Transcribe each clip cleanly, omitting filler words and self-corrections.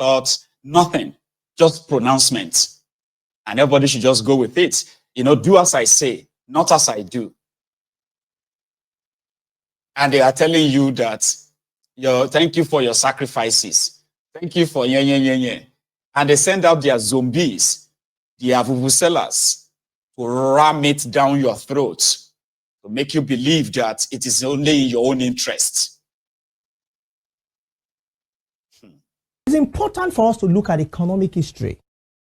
thoughts, nothing, just pronouncements. And everybody should just go with it. You know, do as I say, not as I do. And they are telling you that, thank you for your sacrifices. Thank you for yeah. And they send out their zombies, their vuvuzelas, to ram it down your throat, to make you believe that it is only in your own interest. It's important for us to look at economic history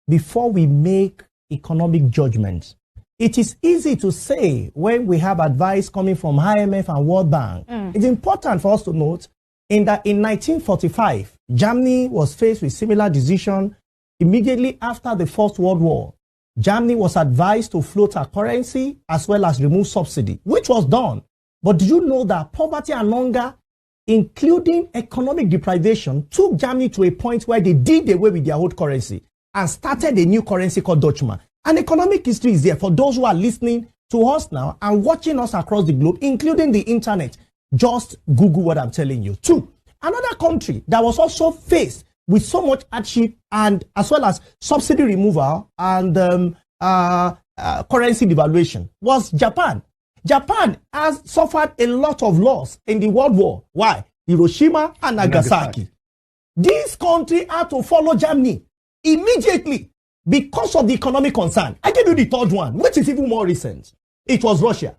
before we make economic judgments. It is easy to say when we have advice coming from IMF and World Bank. It's important for us to note in 1945, Germany was faced with similar decision immediately after the First World War. Germany was advised to float a currency as well as remove subsidy, which was done. But do you know that poverty and hunger, including economic deprivation, took Germany to a point where they did away with their old currency and started a new currency called Deutschmark. And economic history is there for those who are listening to us now and watching us across the globe, including the internet. Just Google what I'm telling you. 2, another country that was also faced with so much hardship and as well as subsidy removal and currency devaluation was Japan. Japan has suffered a lot of loss in the World War. Why? Hiroshima and Nagasaki. This country had to follow Germany immediately because of the economic concern. I give you the third one, which is even more recent. It was Russia.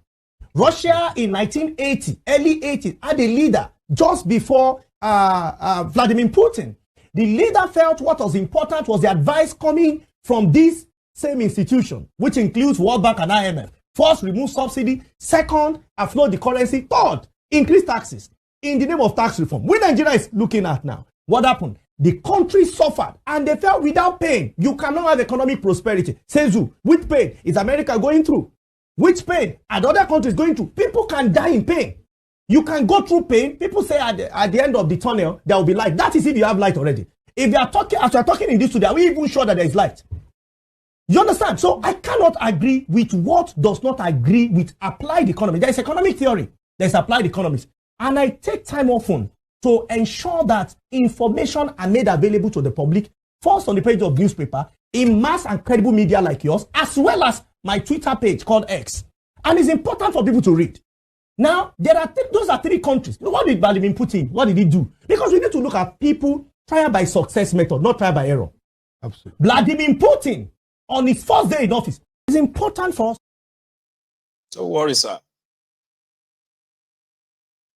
Russia in 1980, early 80s, had a leader just before Vladimir Putin. The leader felt what was important was the advice coming from this same institution, which includes World Bank and IMF. First, remove subsidy. Second, float the currency. Third, increase taxes in the name of tax reform. What Nigeria is looking at now, what happened? The country suffered and they felt without pain, you cannot have economic prosperity. Says who? Which pain is America going through? Which pain are other countries going through? People can die in pain. You can go through pain. People say at the end of the tunnel, there will be light. That is if you have light already. If you are talking, as you are talking in this studio, are we even sure that there is light? You understand? So I cannot agree with what does not agree with applied economy. There is economic theory. There is applied economics. And I take time often to ensure that information are made available to the public, first on the page of newspaper, in mass and credible media like yours, as well as my Twitter page called X. And it's important for people to read. Now, those are 3 countries. What did Vladimir Putin, what did he do? Because we need to look at people trial by success method, not trial by error. Absolutely. Vladimir Putin, on his first day in office, is important for us. Don't worry, sir.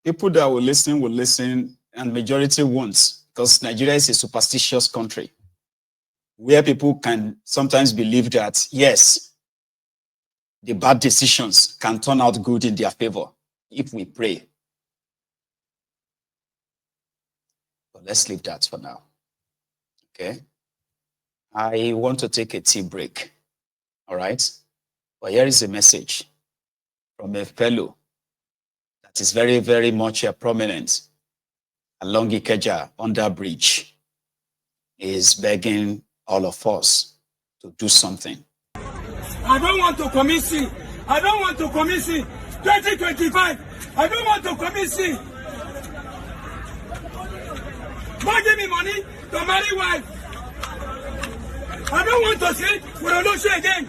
People that will listen, and majority won't, because Nigeria is a superstitious country where people can sometimes believe that, yes, the bad decisions can turn out good in their favor if we pray. But let's leave that for now. Okay? I want to take a tea break. All right? But here is a message from a fellow that is very, very much prominent along Ikeja under bridge. He is begging all of us to do something. I don't want to commit sin. I don't want to commit sin. 2025. I don't want to commit sin. Don't give me money to marry wife. I don't want to sleep with a lotion again.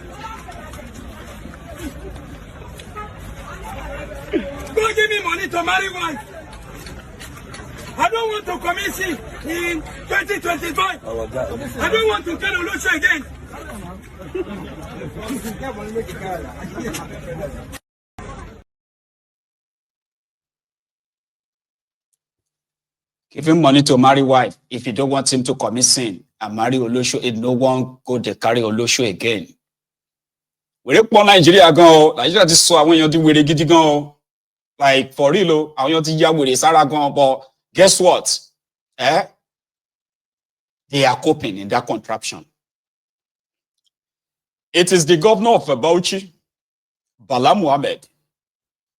Don't give me money to marry wife. I don't want to commit sin in 2025. I don't want to get a lotion again. Give him money to marry wife. If you don't want him to commit sin and marry Olosho, if no one go to carry Olosho again. Whereabout Nigeria go, Nigeria just saw when you do where gidi go. Like for real, I want to hear where Sarah go, but guess what? They are coping in that contraption. It is the governor of Bauchi, Bala Muhammad,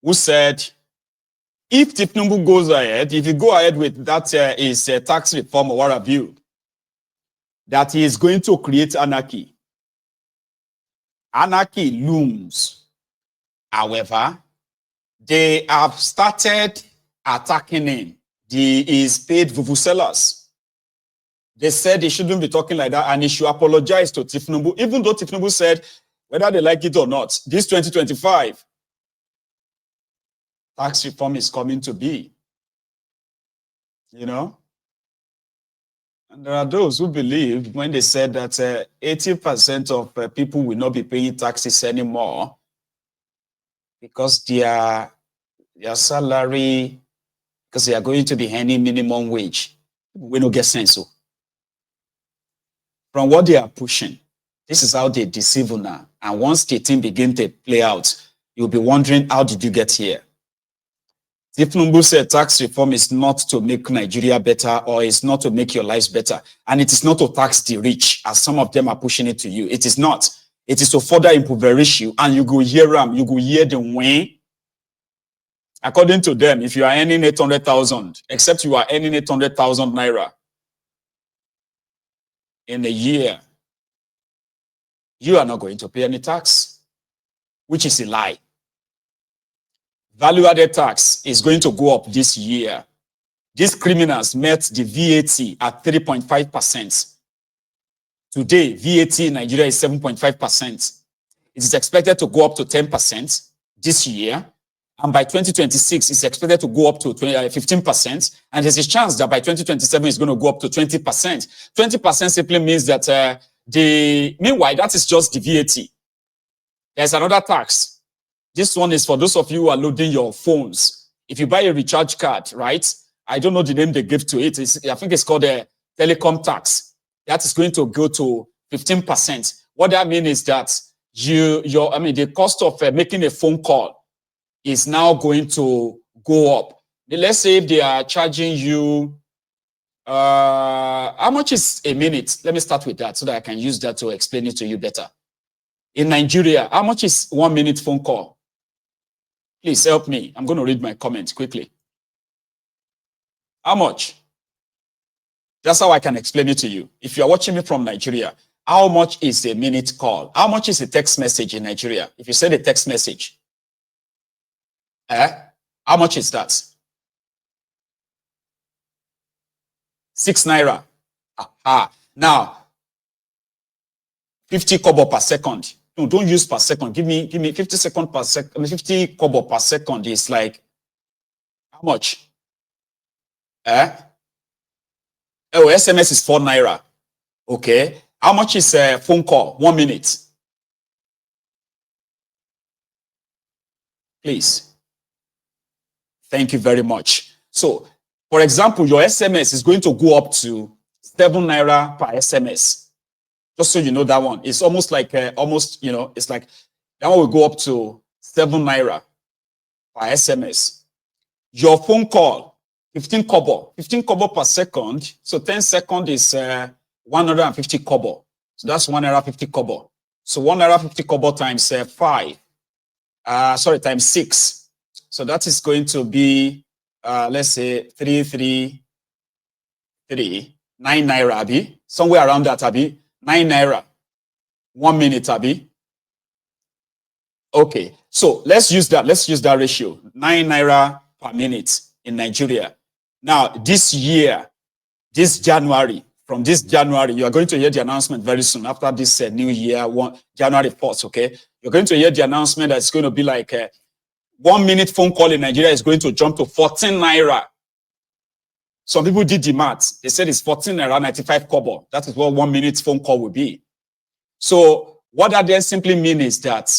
who said, if Tinubu goes ahead, if you go ahead with that his tax reform or what have you, that he is going to create anarchy. Anarchy looms. However, they have started attacking him. His paid vuvuzelas. They said he shouldn't be talking like that and he should apologize to Tifnubu, even though Tifnubu said, whether they like it or not, this 2025 tax reform is coming to be. You know? And there are those who believe when they said that 80% of people will not be paying taxes anymore because their salary, because they are going to be earning minimum wage. We don't get sense. So from what they are pushing, this is how they deceive you now. And once the thing begins to play out, you'll be wondering, how did you get here? Tifnubu said tax reform is not to make Nigeria better, or it's not to make your lives better. And it is not to tax the rich, as some of them are pushing it to you. It is not. It is to further impoverish you. And you go hear them, you go hear the way. According to them, if you are earning 800,000, except you are earning 800,000 naira in a year, you are not going to pay any tax, which is a lie. Value-added tax is going to go up this year. These criminals met the VAT at 3.5%. Today, VAT in Nigeria is 7.5%. It is expected to go up to 10% this year. And by 2026, it's expected to go up to 15%. And there's a chance that by 2027, it's going to go up to 20%. 20% simply means that meanwhile, that is just the VAT. There's another tax. This one is for those of you who are loading your phones. If you buy a recharge card, right? I don't know the name they give to it. I think it's called a telecom tax. That is going to go to 15%. What that means is that the cost of making a phone call is now going to go up. Let's say if they are charging you, how much is a minute? Let me start with that so that I can use that to explain it to you better. In Nigeria, how much is 1 minute phone call? Please help me. I'm going to read my comments quickly. How much? That's how I can explain it to you. If you're watching me from Nigeria, how much is a minute call? How much is a text message in Nigeria? If you send a text message, how much is that? 6 naira. Now, 50 kobo per second. No, don't use per second. Give me 50 seconds per second. 50 kobo per second is like how much? Oh, SMS is 4 naira. Okay. How much is a phone call? 1 minute. Please. Thank you very much. So, for example, your SMS is going to go up to 7 naira per SMS. Just so you know that one. It's almost like, it's like that one will go up to 7 naira per SMS. Your phone call, 15 kobo. 15 kobo per second. So 10 seconds is 150 kobo. So that's 1 naira 50 kobo. So 1 naira 50 kobo times times 6. So that is going to be, let's say, 333, 9 naira, Abi. Somewhere around that, Abi. 9 naira. 1 minute, Abi. Okay. So let's use that. Let's use that ratio. 9 naira per minute in Nigeria. Now, this year, from this January, you are going to hear the announcement very soon after this new year, January 4th, okay? You're going to hear the announcement that's going to be like 1 minute phone call in Nigeria is going to jump to 14 naira. Some people did the math. They said it's 14 naira 95 kobo. That is what 1 minute phone call will be. So what that then simply means is that,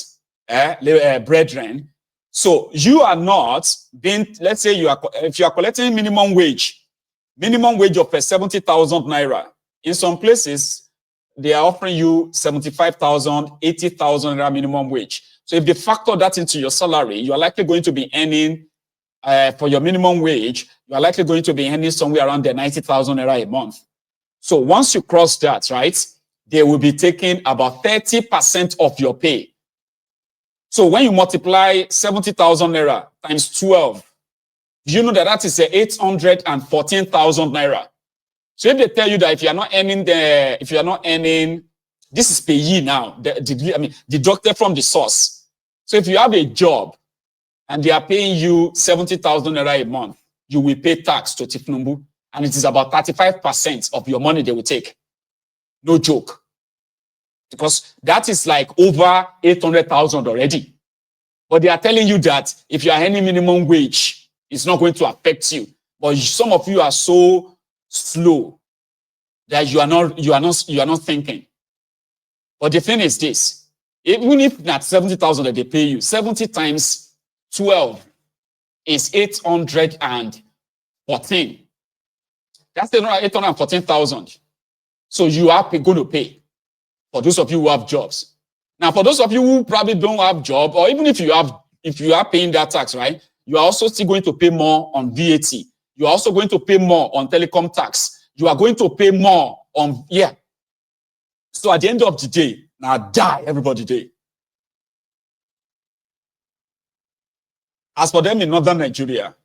brethren, so you are not being, let's say if you are collecting minimum wage of 70,000 naira. In some places, they are offering you 75,000, 80,000 naira minimum wage. So if they factor that into your salary, you are likely going to be earning, for your minimum wage, you are likely going to be earning somewhere around the 90,000 naira a month. So once you cross that, right, they will be taking about 30% of your pay. So when you multiply 70,000 naira times 12, you know that that is 814,000 naira. So if they tell you that if you are not earning this is payee now, deducted from the source. So if you have a job and they are paying you 70,000 naira a month, you will pay tax to Tifnubu. and it is about 35% of your money they will take. No joke. Because that is like over 800,000 already. But they are telling you that if you are earning minimum wage, it's not going to affect you. But some of you are so slow that you are not thinking. But the thing is this: even if that's 70,000 that they pay you, 70 times 12 is 814. That's 814,000. So you are going to pay for those of you who have jobs. Now, for those of you who probably don't have job, or even if you are paying that tax, right, you are also still going to pay more on VAT. You are also going to pay more on telecom tax. You are going to pay more on, yeah. So at the end of the day, now die, everybody die. As for them in northern Nigeria,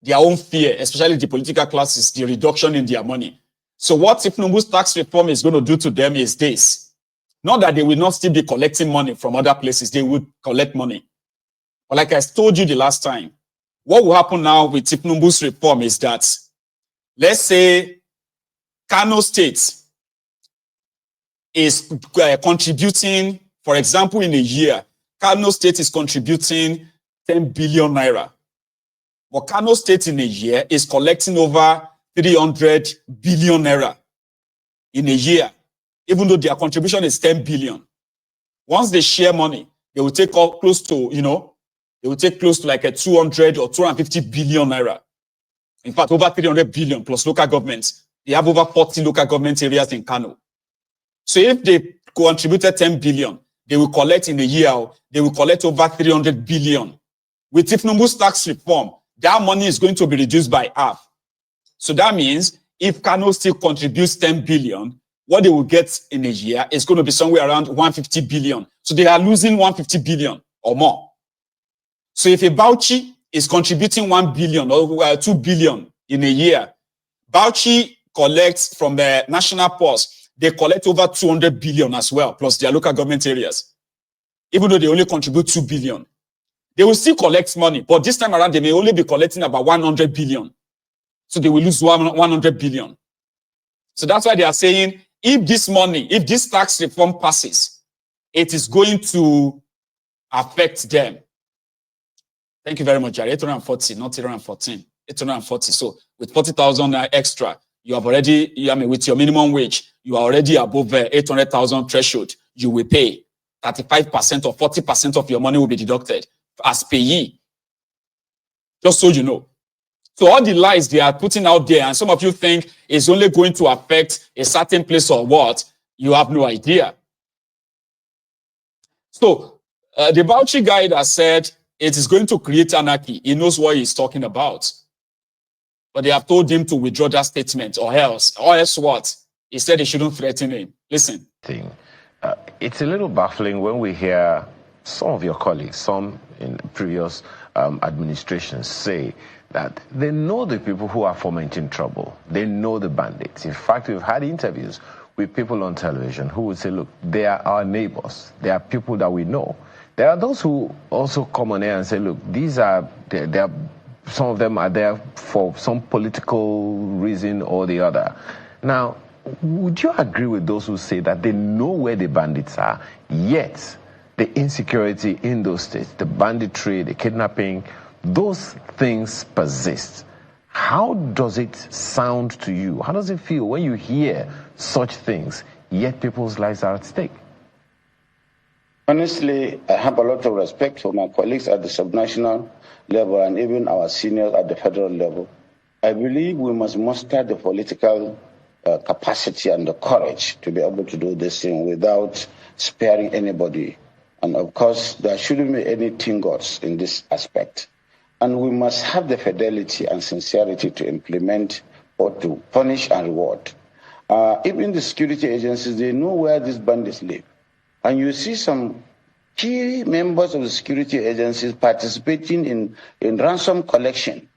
their own fear, especially the political classes, the reduction in their money. So what Tinubu's tax reform is going to do to them is this. Not that they will not still be collecting money from other places. They would collect money. But like I told you the last time, what will happen now with Tinubu's reform is that, let's say, Kano State is contributing, for example, in a year, Kano State is contributing 10 billion naira. But Kano State in a year is collecting over 300 billion naira in a year, even though their contribution is 10 billion. Once they share money, they will take close to, they will take close to like a 200 or 250 billion naira. In fact, over 300 billion plus local governments. They have over 40 local government areas in Kano. So if they contributed 10 billion, they will collect in a year, they will collect over 300 billion. With Tinubu's tax reform, that money is going to be reduced by half. So that means if Kano still contributes 10 billion, what they will get in a year is going to be somewhere around 150 billion. So they are losing 150 billion or more. So if a Bauchi is contributing 1 billion or 2 billion in a year, Bauchi collects from the national purse, they collect over 200 billion as well, plus their local government areas. Even though they only contribute 2 billion. They will still collect money, but this time around, they may only be collecting about 100 billion. So they will lose 100 billion. So that's why they are saying, if this tax reform passes, it is going to affect them. Thank you very much, Jerry. 840, not 814. 840. So with 40,000 extra, you have already, with your minimum wage, you are already above 800,000 threshold. You will pay 35% or 40% of your money will be deducted as payee. Just so you know. So all the lies they are putting out there, and some of you think it's only going to affect a certain place or what, you have no idea. So the Bauchi guy that said it is going to create anarchy, he knows what he's talking about. But they have told him to withdraw that statement, or else what? He said they shouldn't threaten him. Listen. It's a little baffling when we hear some of your colleagues, some in previous administrations, say that they know the people who are fomenting trouble. They know the bandits. In fact, we've had interviews with people on television who would say, look, they are our neighbors. They are people that we know. There are those who also come on air and say, look, some of them are there for some political reason or the other. Now, would you agree with those who say that they know where the bandits are, yet the insecurity in those states, the banditry, the kidnapping, those things persist? How does it sound to you? How does it feel when you hear such things, yet people's lives are at stake? Honestly, I have a lot of respect for my colleagues at the subnational level and even our seniors at the federal level. I believe we must muster the political capacity and the courage to be able to do this thing without sparing anybody. And of course, there shouldn't be any tingots in this aspect. And we must have the fidelity and sincerity to implement or to punish and reward. Even the security agencies, they know where these bandits live. And you see some key members of the security agencies participating in ransom collection.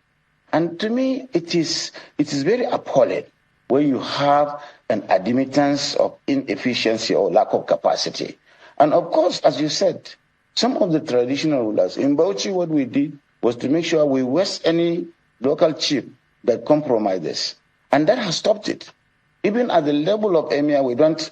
And to me, it is very appalling when you have an admittance of inefficiency or lack of capacity. And of course, as you said, some of the traditional rulers, in Bauchi, what we did was to make sure we waste any local chief that compromise this. And that has stopped it. Even at the level of Emir, we don't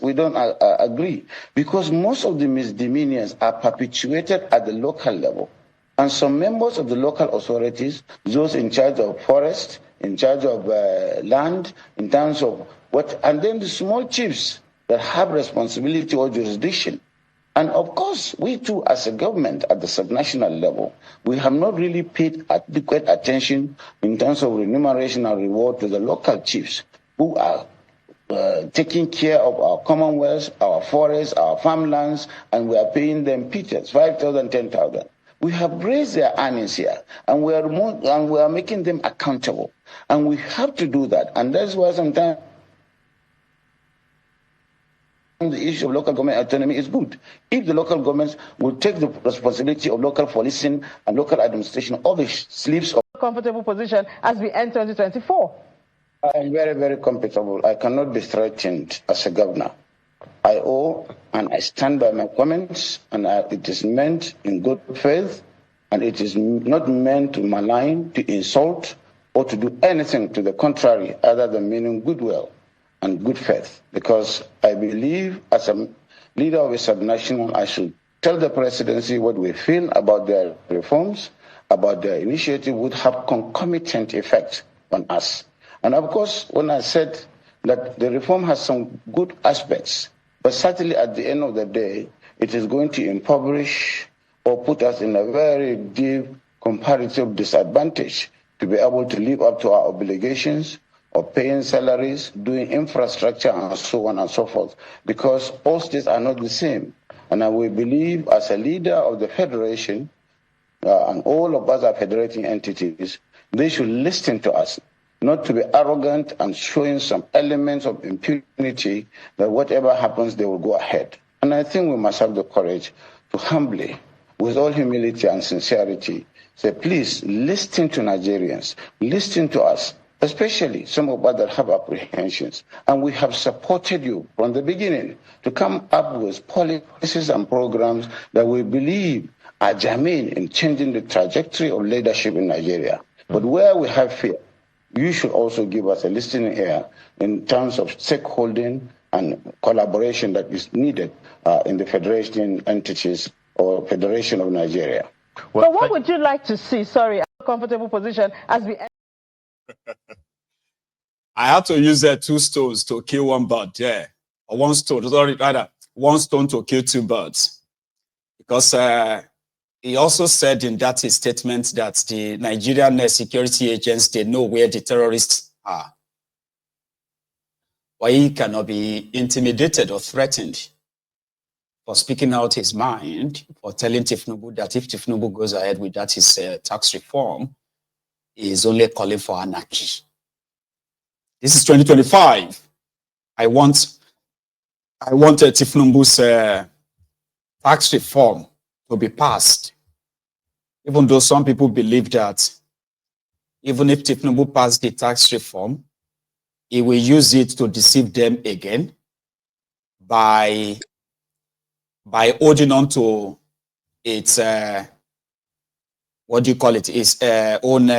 agree, because most of the misdemeanors are perpetuated at the local level. And some members of the local authorities, those in charge of forest, in charge of land, in terms of what, and then the small chiefs that have responsibility or jurisdiction. And of course, we too, as a government at the subnational level, we have not really paid adequate attention in terms of remuneration and reward to the local chiefs who are taking care of our commonwealths, our forests, our farmlands, and we are paying them pittance, 5,000, 10,000. We have raised their earnings here, and we are making them accountable. And we have to do that. And that's why sometimes the issue of local government autonomy is good. If the local governments will take the responsibility of local policing and local administration of the sleeves of comfortable position as we enter 2024. I am very, very comfortable. I cannot be threatened as a governor. I owe and I stand by my comments, and it is meant in good faith, and it is not meant to malign, to insult, or to do anything to the contrary other than meaning goodwill and good faith. Because I believe as a leader of a subnational, I should tell the presidency what we feel about their reforms, about their initiative would have concomitant effect on us. And of course, when I said that the reform has some good aspects, but certainly at the end of the day, it is going to impoverish or put us in a very deep comparative disadvantage to be able to live up to our obligations of paying salaries, doing infrastructure, and so on and so forth, because all states are not the same. And I will believe as a leader of the federation, and all of us are federating entities, they should listen to us, not to be arrogant and showing some elements of impunity that whatever happens, they will go ahead. And I think we must have the courage to humbly, with all humility and sincerity, say, please listen to Nigerians, listen to us, especially some of us that have apprehensions. And we have supported you from the beginning to come up with policies and programs that we believe are germane in changing the trajectory of leadership in Nigeria. But where we have fear, you should also give us a listening ear in terms of stakeholding and collaboration that is needed in the federation entities or Federation of Nigeria. Well, so what would you like to see, a comfortable position as we... I had to use 2 stones to kill one bird, or 1 stone, rather 1 stone to kill 2 birds. Because he also said in that statement that the Nigerian security agents, they know where the terrorists are. Why he cannot be intimidated or threatened for speaking out his mind, for telling Tifnubu that if Tifnubu goes ahead with that, his tax reform, he is only calling for anarchy. This is 2025. I want Tifnubu's tax reform to be passed. Even though some people believe that even if Tifnubu passed the tax reform, he will use it to deceive them again by holding on to its its own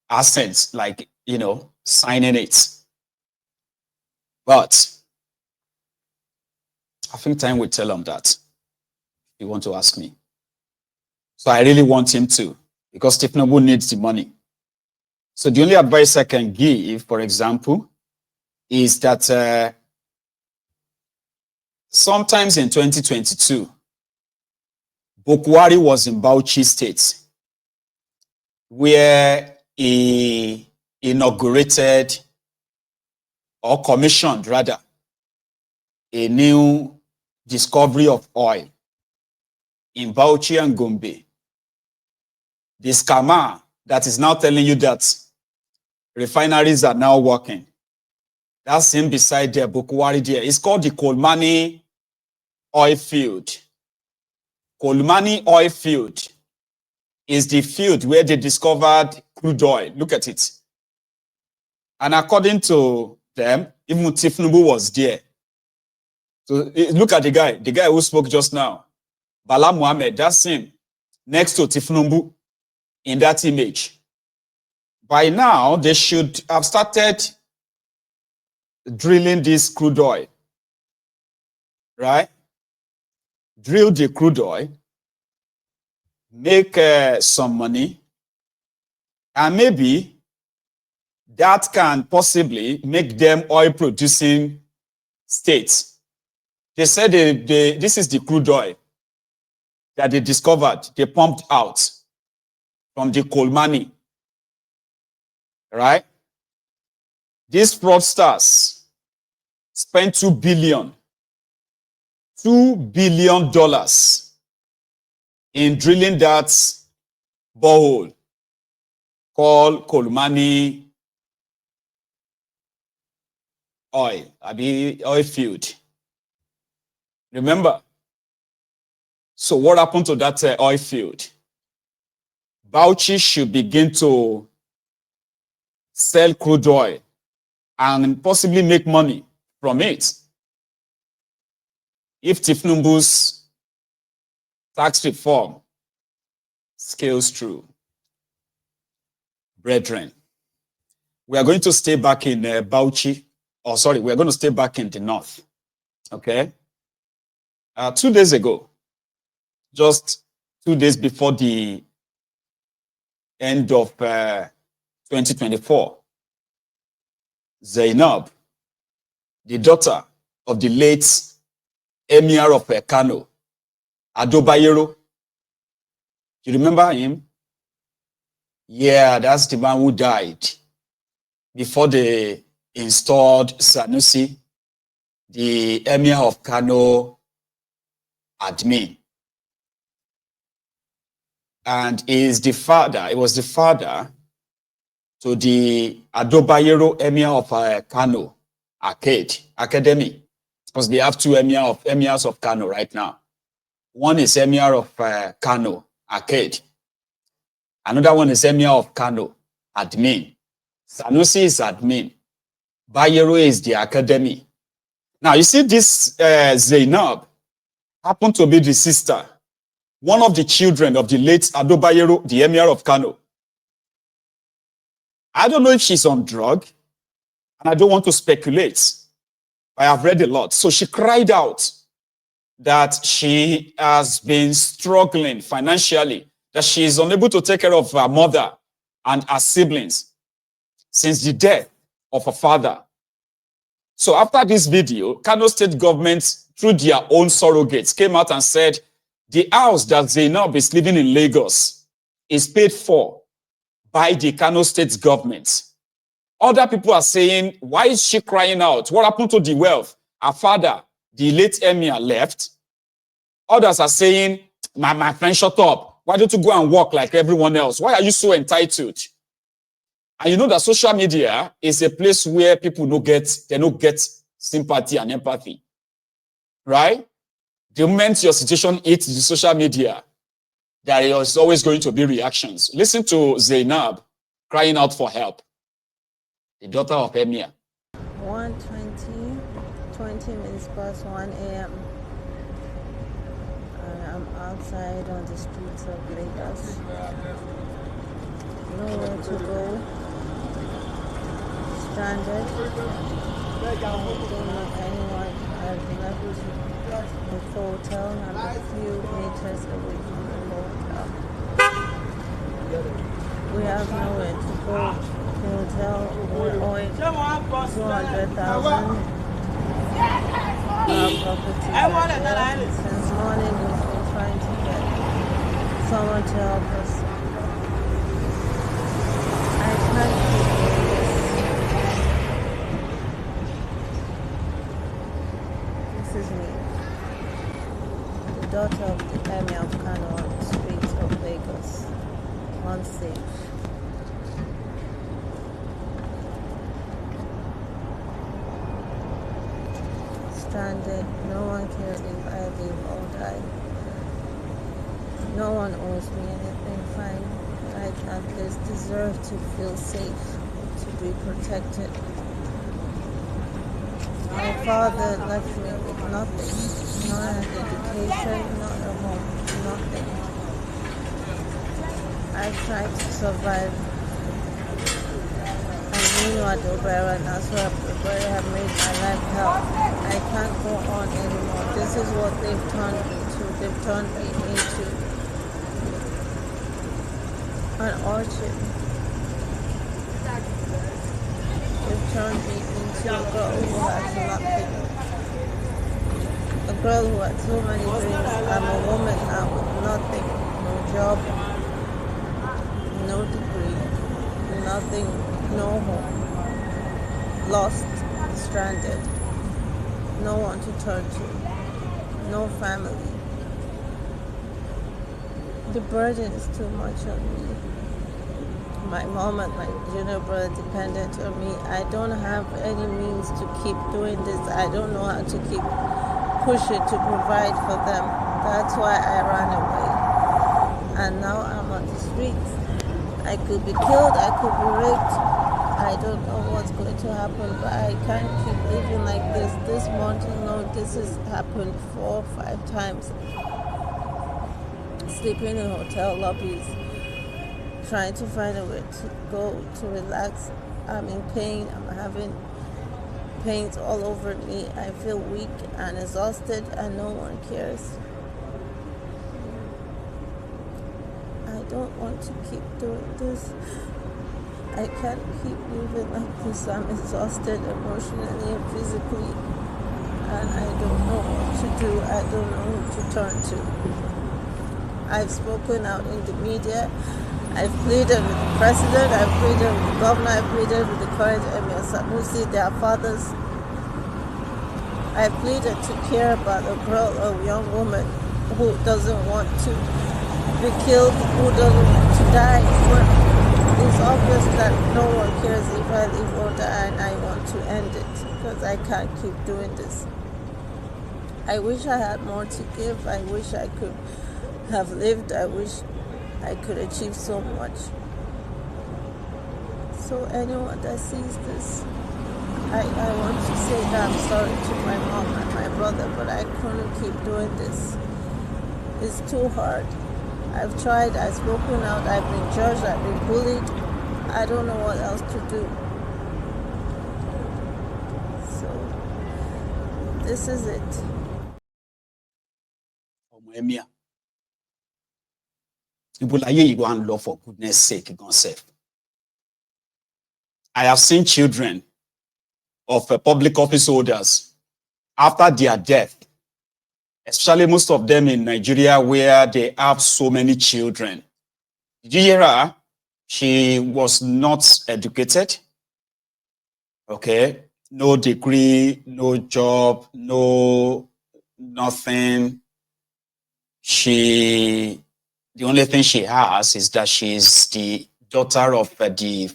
assets, like, signing it. But I think time will tell him that, if you want to ask me. So I really want him to, because Tifnubu needs the money. So the only advice I can give, for example, is that sometimes in 2022, Bukwari was in Bauchi State, where he inaugurated, or commissioned rather, a new discovery of oil in Bauchi and Gombe. The scammer that is now telling you that refineries are now working, that's him beside there, Bukwari there. It's called the Kolmani oil field. Kolmani oil field is the field where they discovered crude oil. Look at it. And according to them, even Tifnubu was there. So look at the guy who spoke just now. Bala Muhammad, that's him, next to Tifnubu in that image. By now, they should have started drilling this crude oil, right? Drill the crude oil, make some money, and maybe that can possibly make them oil-producing states. They said this is the crude oil that they discovered, they pumped out from the coal money, right? These fraudsters spent $2 billion in drilling that borehole called Kolmani oil field. Remember? So what happened to that oil field? Bauchi should begin to sell crude oil and possibly make money from it if Tifnumbu's tax reform scales through. Brethren, we are going to stay back in Bauchi. Oh, sorry, we are going to stay back in the north. Okay? 2 days ago, just 2 days before the end of 2024, Zainab, the daughter of the late Emir of Kano, Adobayero, you remember him? Yeah, that's the man who died before they installed Sanusi, the Emir of Kano admin. And he was the father to the Adobayero Emir of Kano Academy, because they have two emirs of Kano right now. One is Emir of Kano Arcade. Another one is Emir of Kano admin. Sanusi is admin. Bayero is the academy. Now, you see this Zainab happened to be the sister, one of the children of the late Adobayero, the Emir of Kano. I don't know if she's on drug, and I don't want to speculate. I have read a lot. So she cried out that she has been struggling financially, that she is unable to take care of her mother and her siblings since the death of her father. So after this video, Kano state government, through their own surrogates, came out and said the house that Zainab is living in Lagos is paid for by the Kano state government. Other people are saying, why is she crying out? What happened to the wealth? Her father, the late Emir, left. Others are saying, my friend, shut up. Why don't you go and work like everyone else? Why are you so entitled? And you know that social media is a place where people don't get sympathy and empathy. Right? The moment your situation hits the social media, there is always going to be reactions. Listen to Zainab crying out for help. The daughter of Emir. 1:20, 20 minutes past 1 a.m. I'm outside on the streets of Lagos. Nowhere to go. Stranded. I don't know anyone. I've left the hotel. I'm a few meters away from the hotel. We have nowhere to go. Hotel, we're owing 200,000 property. Since morning we've been trying to get someone to help us. I can't keep doing this. This is me, the daughter of the Emir of Kano on the streets of Lagos, unsafe. Stranded, no one cares if I live or die. No one owes me anything, fine. I at least deserve to feel safe, to be protected. My father left me with nothing, not an education, not a home, nothing. I tried to survive and that's why Prepare have made my life hell. I can't go on anymore. This is what they've turned me to. They've turned me into an orchard. They've turned me into a girl who has nothing. A girl who had so many dreams. I'm a woman now with nothing. No job, no degree, nothing, no home. Lost, stranded, no one to turn to, no family. The burden is too much on me. My mom and my junior brother dependent on me. I don't have any means to keep doing this. I don't know how to keep pushing to provide for them. That's why I ran away. And now I'm on the streets. I could be killed, I could be raped. I don't know what's going to happen, but I can't keep living like this. This month alone, this has happened 4 or 5 times. Sleeping in hotel lobbies, trying to find a way to go to relax. I'm in pain. I'm having pains all over me. I feel weak and exhausted, and no one cares. I don't want to keep doing this. I can't keep living like this. I'm exhausted emotionally and physically, and I don't know what to do. I don't know who to turn to. I've spoken out in the media. I've pleaded with the president. I've pleaded with the governor. I've pleaded with the current Emir, their fathers. I pleaded to care about a girl, a young woman who doesn't want to be killed, who doesn't want to die. It's obvious that no one cares if I live or die, and I want to end it because I can't keep doing this. I wish I had more to give. I wish I could have lived. I wish I could achieve so much. So anyone that sees this, I want to say that I'm sorry to my mom and my brother, but I couldn't keep doing this. It's too hard. I've tried, I've spoken out, I've been judged, I've been bullied. I don't know what else to do. So, this is it. Emir. You go and love for goodness sake, yourself. I have seen children of public office holders after their death, especially most of them in Nigeria where they have so many children. Did you hear her? She was not educated. Okay. No degree, no job, no nothing. The only thing she has is that she's the daughter of the